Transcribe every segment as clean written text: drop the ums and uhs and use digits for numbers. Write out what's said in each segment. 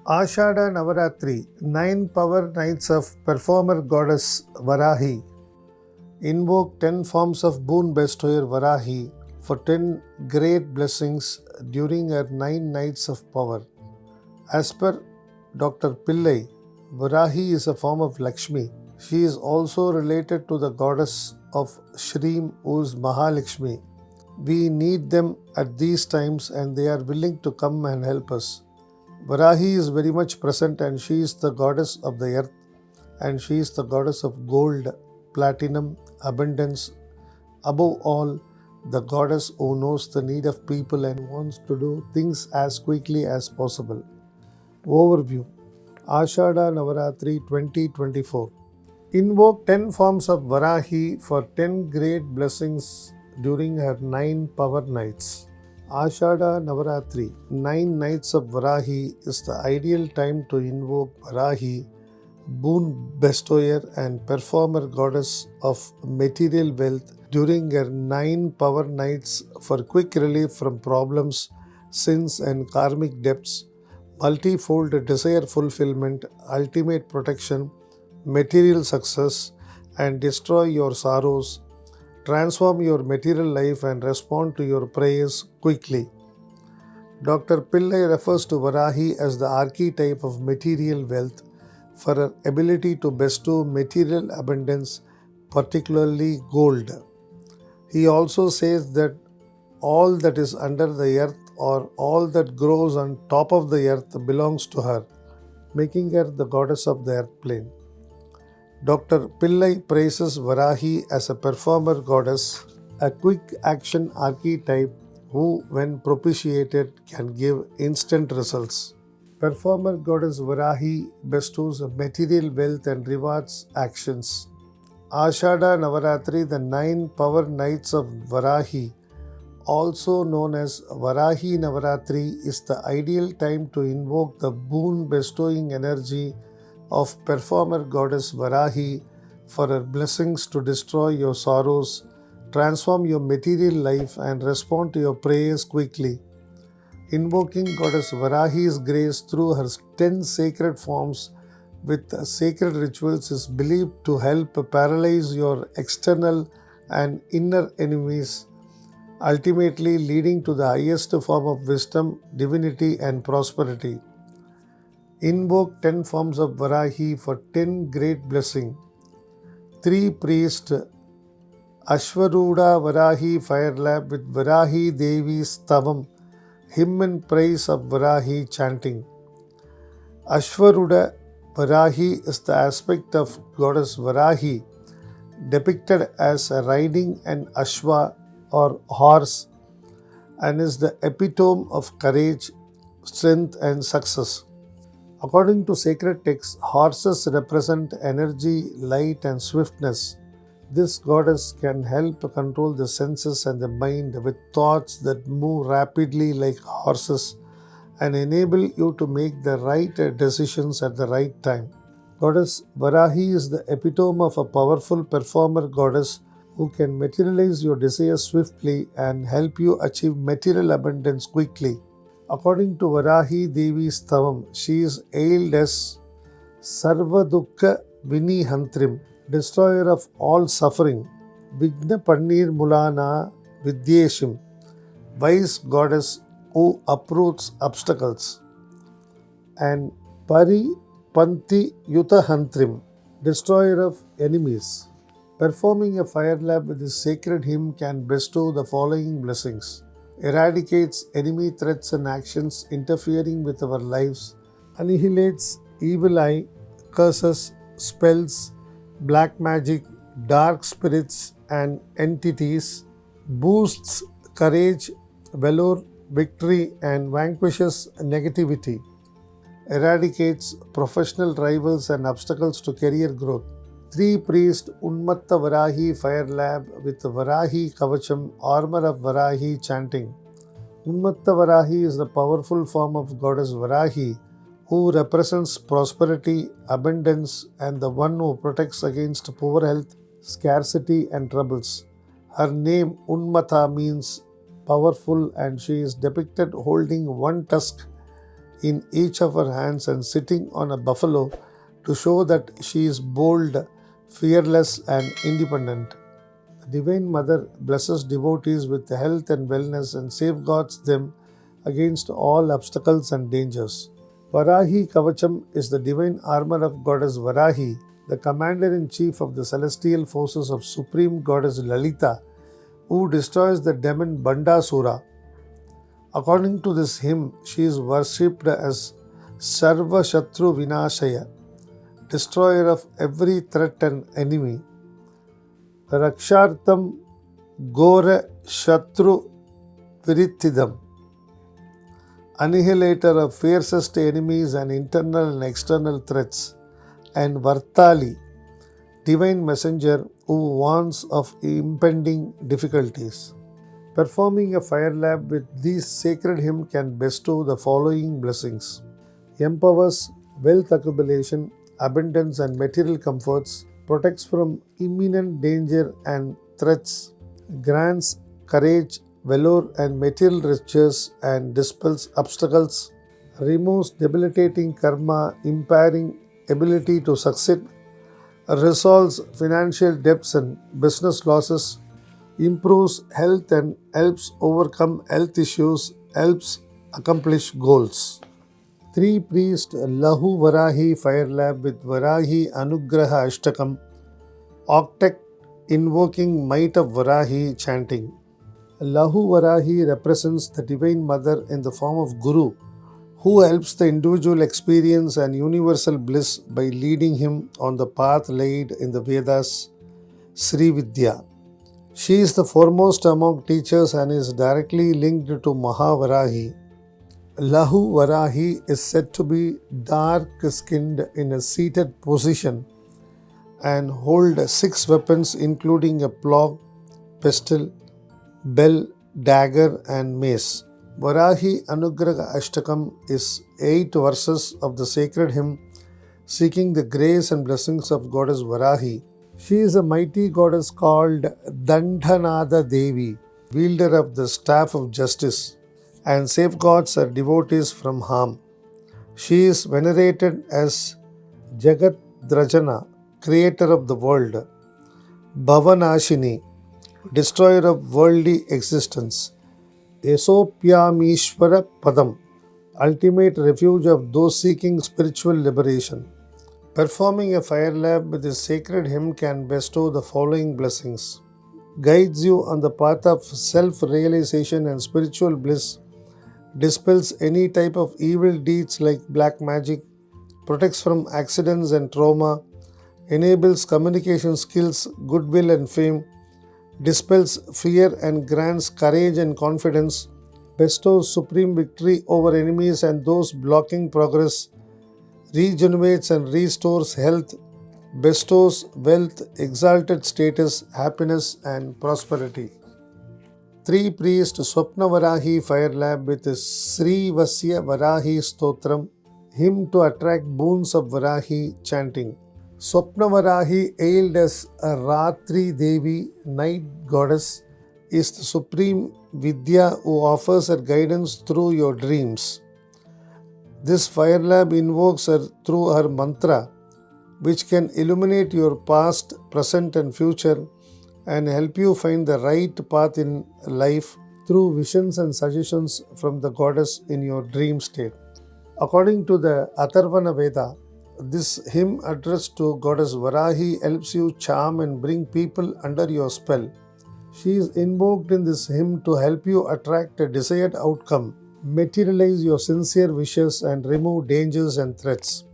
Ashada Navaratri, 9 power nights of performer goddess Varahi. Invoke 10 forms of Boon-Bestower Varahi for 10 great blessings during her 9 nights of power. As per Dr. Pillai, Varahi is a form of Lakshmi. She is also related to the goddess of Shreem, who is Mahalakshmi. We need them at these times and they are willing to come and help us. Varahi is very much present and she is the goddess of the earth and she is the goddess of gold, platinum, abundance. Above all, the goddess who knows the need of people and wants to do things as quickly as possible. Overview: Ashada Navaratri 2024. Invoke 10 forms of Varahi for 10 great blessings during her 9 power nights. Ashada Navaratri, 9 nights of Varahi, is the ideal time to invoke Varahi, Boon-Bestower and performer goddess of material wealth during her 9 power nights for quick relief from problems, sins and karmic debts, multifold desire fulfillment, ultimate protection, material success, and destroy your sorrows. Transform your material life and respond to your prayers quickly. Dr. Pillai refers to Varahi as the archetype of material wealth for her ability to bestow material abundance, particularly gold. He also says that all that is under the earth or all that grows on top of the earth belongs to her, making her the goddess of the Earthplane. Dr. Pillai praises Varahi as a performer goddess, a quick action archetype who, when propitiated, can give instant results. Performer goddess Varahi bestows material wealth and rewards actions. Ashada Navaratri, the 9 power nights of Varahi, also known as Varahi Navaratri, is the ideal time to invoke the boon bestowing energy of performer goddess Varahi for her blessings to destroy your sorrows, transform your material life, and respond to your prayers quickly. Invoking goddess Varahi's grace through her 10 sacred forms with sacred rituals is believed to help paralyze your external and inner enemies, ultimately leading to the highest form of wisdom, divinity, and prosperity. Invoke 10 forms of Varahi for 10 great blessings. 3 priests Ashvaruda Varahi Fire Lab with Varahi Devi's Tavam, hymn in praise of Varahi chanting. Ashvaruda Varahi is the aspect of goddess Varahi depicted as riding an Ashva or horse and is the epitome of courage, strength, and success. According to sacred texts, horses represent energy, light, and swiftness. This goddess can help control the senses and the mind with thoughts that move rapidly like horses and enable you to make the right decisions at the right time. Goddess Varahi is the epitome of a powerful performer goddess who can materialize your desires swiftly and help you achieve material abundance quickly. According to Varahi Devi's Tavam, she is hailed as Sarvadukka Vinihantrim, destroyer of all suffering, Vigna Pannir Mulana Vidyeshim, wise goddess who uproots obstacles, and Pari Panti Yutahantrim, destroyer of enemies. Performing a fire lab with this sacred hymn can bestow the following blessings: eradicates enemy threats and actions interfering with our lives, annihilates evil eye, curses, spells, black magic, dark spirits, and entities, boosts courage, valor, victory, and vanquishes negativity, eradicates professional rivals and obstacles to career growth. 3 priest Unmatta Varahi Fire Lab with Varahi Kavacham, armor of Varahi chanting. Unmatta Varahi is the powerful form of goddess Varahi who represents prosperity, abundance, and the one who protects against poor health, scarcity, and troubles. Her name Unmata means powerful and she is depicted holding one tusk in each of her hands and sitting on a buffalo to show that she is bold, fearless, and independent. The Divine Mother blesses devotees with health and wellness and safeguards them against all obstacles and dangers. Varahi Kavacham is the divine armor of goddess Varahi, the commander-in-chief of the celestial forces of Supreme Goddess Lalita, who destroys the demon Bandasura. According to this hymn, she is worshipped as Sarva Shatru Vinashaya, destroyer of every threat and enemy. Rakshartham Gora Shatru Virithidam, annihilator of fiercest enemies and internal and external threats, and Vartali, divine messenger who warns of impending difficulties. Performing a fire lab with these sacred hymn can bestow the following blessings: empowers wealth accumulation, abundance and material comforts, protects from imminent danger and threats, grants courage, valor and material riches and dispels obstacles, removes debilitating karma impairing ability to succeed, resolves financial debts and business losses, improves health and helps overcome health issues, helps accomplish goals. 3 Priest Lahu Varahi Fire Lab with Varahi Anugraha Ashtakam, Octet invoking might of Varahi chanting. Lahu Varahi represents the Divine Mother in the form of Guru, who helps the individual experience and universal bliss by leading him on the path laid in the Vedas, Sri Vidya. She is the foremost among teachers and is directly linked to Mahavarahi. Lahu Varahi is said to be dark-skinned in a seated position and hold 6 weapons including a plough, pestle, bell, dagger and mace. Varahi Anugraha Ashtakam is 8 verses of the sacred hymn seeking the grace and blessings of goddess Varahi. She is a mighty goddess called Dandhanada Devi, wielder of the staff of justice, and safeguards her devotees from harm. She is venerated as Jagat Drajana, creator of the world, Bhavanashini, destroyer of worldly existence, Esopyamishvara Padam, ultimate refuge of those seeking spiritual liberation. Performing a fire lab with this sacred hymn can bestow the following blessings: guides you on the path of self-realization and spiritual bliss, dispels any type of evil deeds like black magic, protects from accidents and trauma, enables communication skills, goodwill and fame, dispels fear and grants courage and confidence, bestows supreme victory over enemies and those blocking progress, regenerates and restores health, bestows wealth, exalted status, happiness and prosperity. 3 Priest Swapna Varahi Fire Lab with Sri Vasya Varahi Stotram, hymn to attract boons of Varahi chanting. Swapna Varahi, hailed as a Ratri Devi, night goddess, is the supreme Vidya who offers her guidance through your dreams. This fire lab invokes her through her mantra, which can illuminate your past, present and future and help you find the right path in life through visions and suggestions from the goddess in your dream state. According to the Atharvana Veda, this hymn addressed to goddess Varahi helps you charm and bring people under your spell. She is invoked in this hymn to help you attract a desired outcome, materialize your sincere wishes and remove dangers and threats.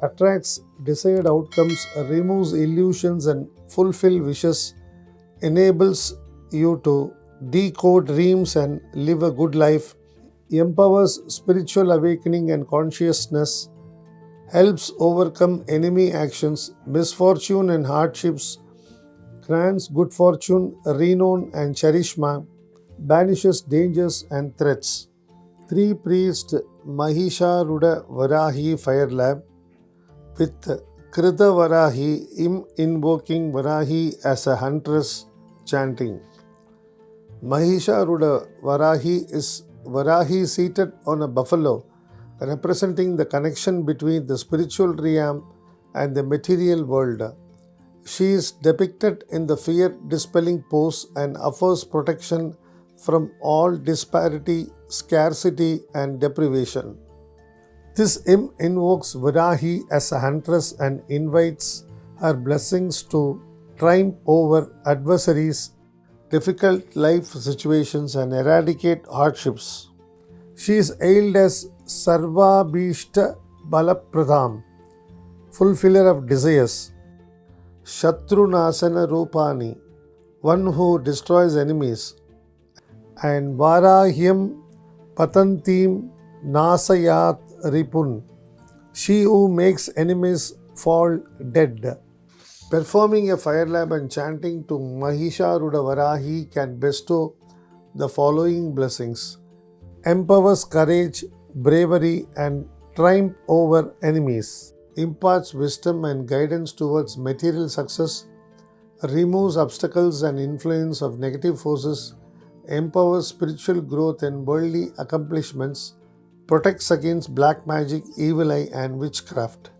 Attracts desired outcomes, removes illusions and fulfill wishes, enables you to decode dreams and live a good life, empowers spiritual awakening and consciousness, helps overcome enemy actions, misfortune and hardships, grants good fortune, renown and charishma, banishes dangers and threats. 3 Priest Mahisharuda Varahi Fire Lab with Krita Varahi, invoking Varahi as a huntress chanting. Mahisharuda Varahi is Varahi seated on a buffalo, representing the connection between the spiritual realm and the material world. She is depicted in the fear-dispelling pose and offers protection from all disparity, scarcity, and deprivation. This hymn invokes Varahi as a huntress and invites her blessings to triumph over adversaries, difficult life situations, and eradicate hardships. She is hailed as Sarvabhishta Balapradam, fulfiller of desires, Shatrunasana Rupani, one who destroys enemies, and Varahyam Patantim Nasayat Ripun, she who makes enemies fall dead. Performing a fire lab and chanting to Mahisharuda Varahi can bestow the following blessings: empowers courage, bravery, and triumph over enemies, imparts wisdom and guidance towards material success, removes obstacles and influence of negative forces, empowers spiritual growth and worldly accomplishments, protects against black magic, evil eye, and witchcraft.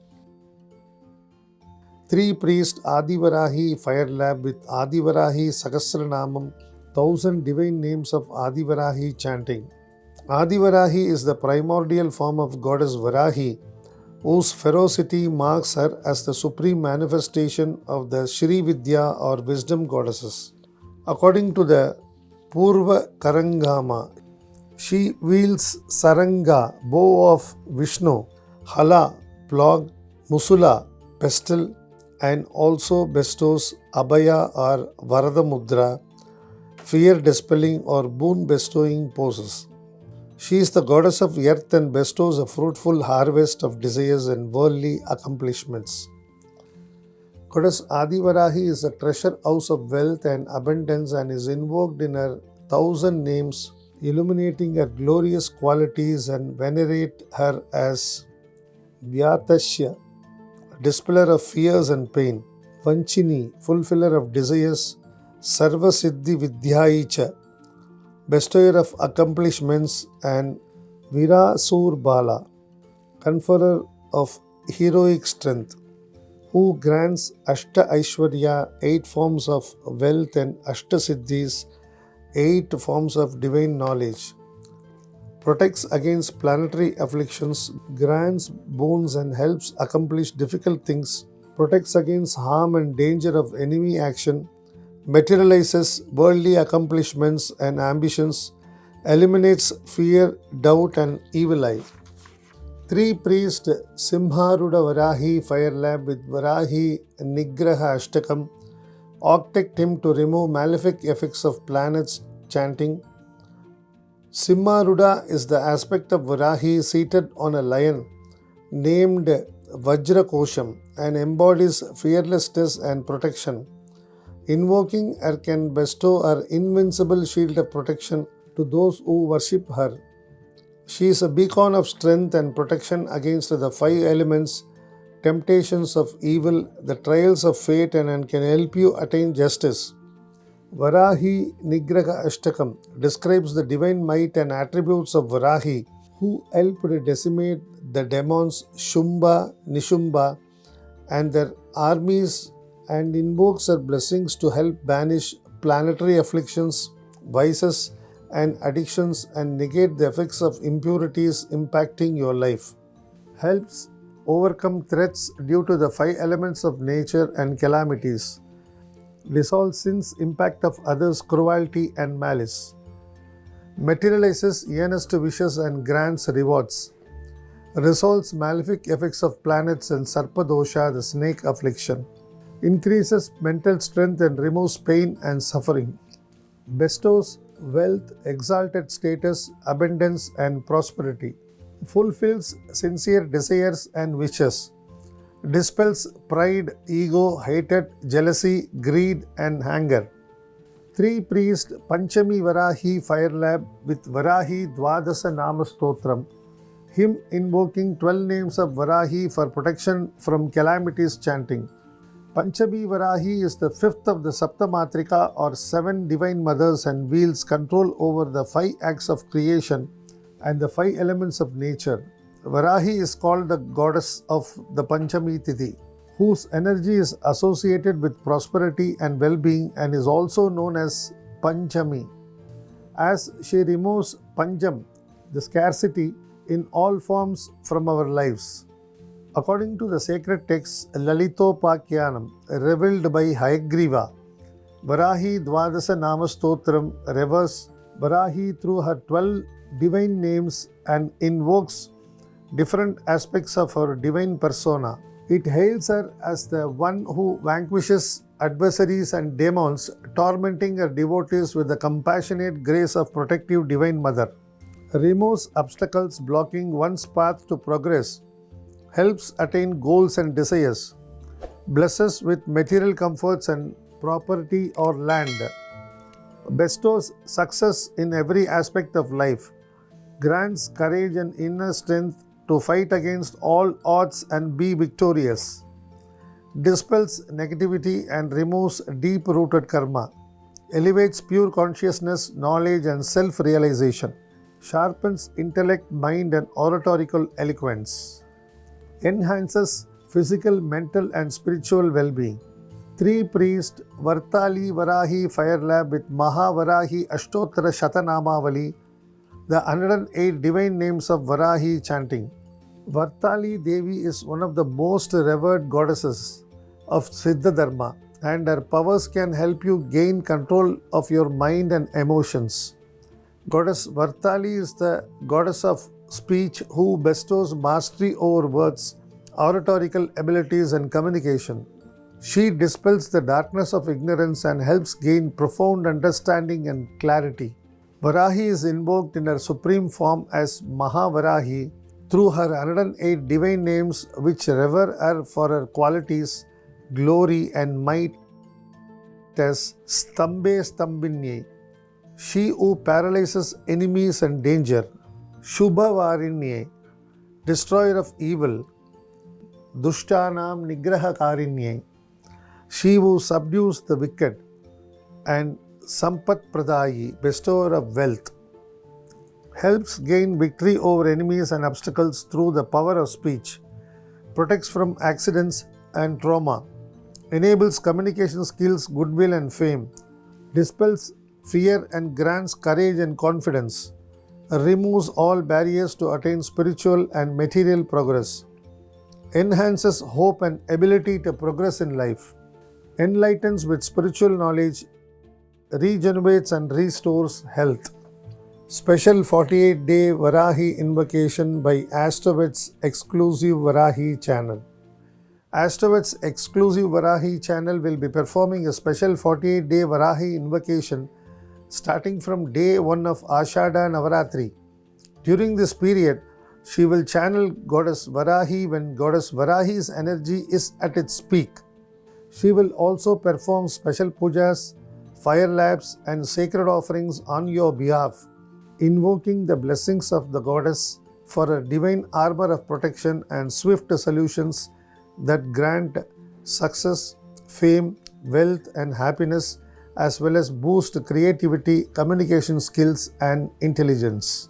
3 Priest Adivarahi Fire Lab with Adivarahi Sahasranamam, 1000 divine names of Adivarahi chanting. Adivarahi is the primordial form of goddess Varahi, whose ferocity marks her as the supreme manifestation of the Shri Vidya or wisdom goddesses. According to the Purva Karangama, she wields Saranga, bow of Vishnu, Hala, plug, Musula, pestle, and also bestows Abhaya or Varada Mudra, fear dispelling or boon bestowing poses. She is the goddess of earth and bestows a fruitful harvest of desires and worldly accomplishments. Goddess Adivarahi is a treasure house of wealth and abundance and is invoked in her 1000 names, illuminating her glorious qualities, and venerate her as Vyatasya, dispeller of fears and pain, Vanchini, fulfiller of desires, Sarvasiddhi Vidyaicha, bestower of accomplishments, and Virasur Bala, conferrer of heroic strength, who grants Ashta Aishwarya, 8 forms of wealth, and Ashta Siddhis, 8 forms of divine knowledge, protects against planetary afflictions, grants boons and helps accomplish difficult things, protects against harm and danger of enemy action, materializes worldly accomplishments and ambitions, eliminates fear, doubt, and evil eye. 3 Priest Simharuda Varahi Fire Lab with Varahi Nigraha Ashtakam, octet him to remove malefic effects of planets chanting. Simharuda is the aspect of Varahi seated on a lion named Vajra Kosham and embodies fearlessness and protection. Invoking her can bestow her invincible shield of protection to those who worship her. She is a beacon of strength and protection against the 5 elements, temptations of evil, the trials of fate, and can help you attain justice. Varahi Nigraha Ashtakam describes the divine might and attributes of Varahi, who helped decimate the demons Shumba, Nishumba, and their armies, and invokes her blessings to help banish planetary afflictions, vices, and addictions and negate the effects of impurities impacting your life. Helps overcome threats due to the 5 elements of nature and calamities. Dissolves sin's impact of others' cruelty and malice. Materializes earnest wishes and grants rewards. Resolves malefic effects of planets and Sarpadosha, the snake affliction. Increases mental strength and removes pain and suffering. Bestows wealth, exalted status, abundance, and prosperity. Fulfills sincere desires and wishes. Dispels pride, ego, hatred, jealousy, greed, and anger. 3 Priest Panchami Varahi Fire Lab with Varahi Dwadasa Nama Stotram, him invoking 12 names of Varahi for protection from calamities chanting. Panchami Varahi is the 5th of the Saptamatrika or 7 divine mothers and wields control over the 5 acts of creation and the 5 elements of nature. Varahi is called the goddess of the Panchami Tithi, whose energy is associated with prosperity and well-being and is also known as Panchami, as she removes Pancham, the scarcity, in all forms from our lives. According to the sacred text Lalitopakyanam, revealed by Hayagriva, Varahi Dvadasa Namastotram revers Varahi through her 12 divine names and invokes different aspects of her divine persona. It hails her as the one who vanquishes adversaries and demons, tormenting her devotees with the compassionate grace of protective Divine Mother, removes obstacles blocking one's path to progress, helps attain goals and desires, blesses with material comforts and property or land, bestows success in every aspect of life, grants courage and inner strength to fight against all odds and be victorious, dispels negativity and removes deep-rooted karma, elevates pure consciousness, knowledge and self-realization, sharpens intellect, mind and oratorical eloquence, enhances physical, mental and spiritual well-being. 3 Priest Vartali Varahi Fire Lab with Mahavarahi Ashtottara Shatanamavali, the 108 divine names of Varahi chanting. Vartali Devi is one of the most revered goddesses of Siddha Dharma, and her powers can help you gain control of your mind and emotions. Goddess Vartali is the goddess of speech who bestows mastery over words, oratorical abilities and communication. She dispels the darkness of ignorance and helps gain profound understanding and clarity. Varahi is invoked in her supreme form as Mahavarahi through her 108 divine names, which revere her for her qualities, glory and might as Stambhe Stambinye, she who paralyzes enemies and danger, Shubhavarinye, destroyer of evil, Dushtanam Nigrahakarinye, she who subdues the wicked, and Sampat Pradayi, bestower of wealth, helps gain victory over enemies and obstacles through the power of speech, protects from accidents and trauma, enables communication skills, goodwill and fame, dispels fear and grants courage and confidence, removes all barriers to attain spiritual and material progress, enhances hope and ability to progress in life, enlightens with spiritual knowledge, regenerates and restores health. Special 48-day Varahi invocation by AstroVed's exclusive Varahi channel. AstroVed's exclusive Varahi channel will be performing a special 48-day Varahi invocation starting from day 1 of Ashada Navaratri. During this period, she will channel Goddess Varahi when Goddess Varahi's energy is at its peak. She will also perform special pujas, fire labs and sacred offerings on your behalf, invoking the blessings of the goddess for a divine armor of protection and swift solutions that grant success, fame, wealth and happiness, as well as boost creativity, communication skills and intelligence.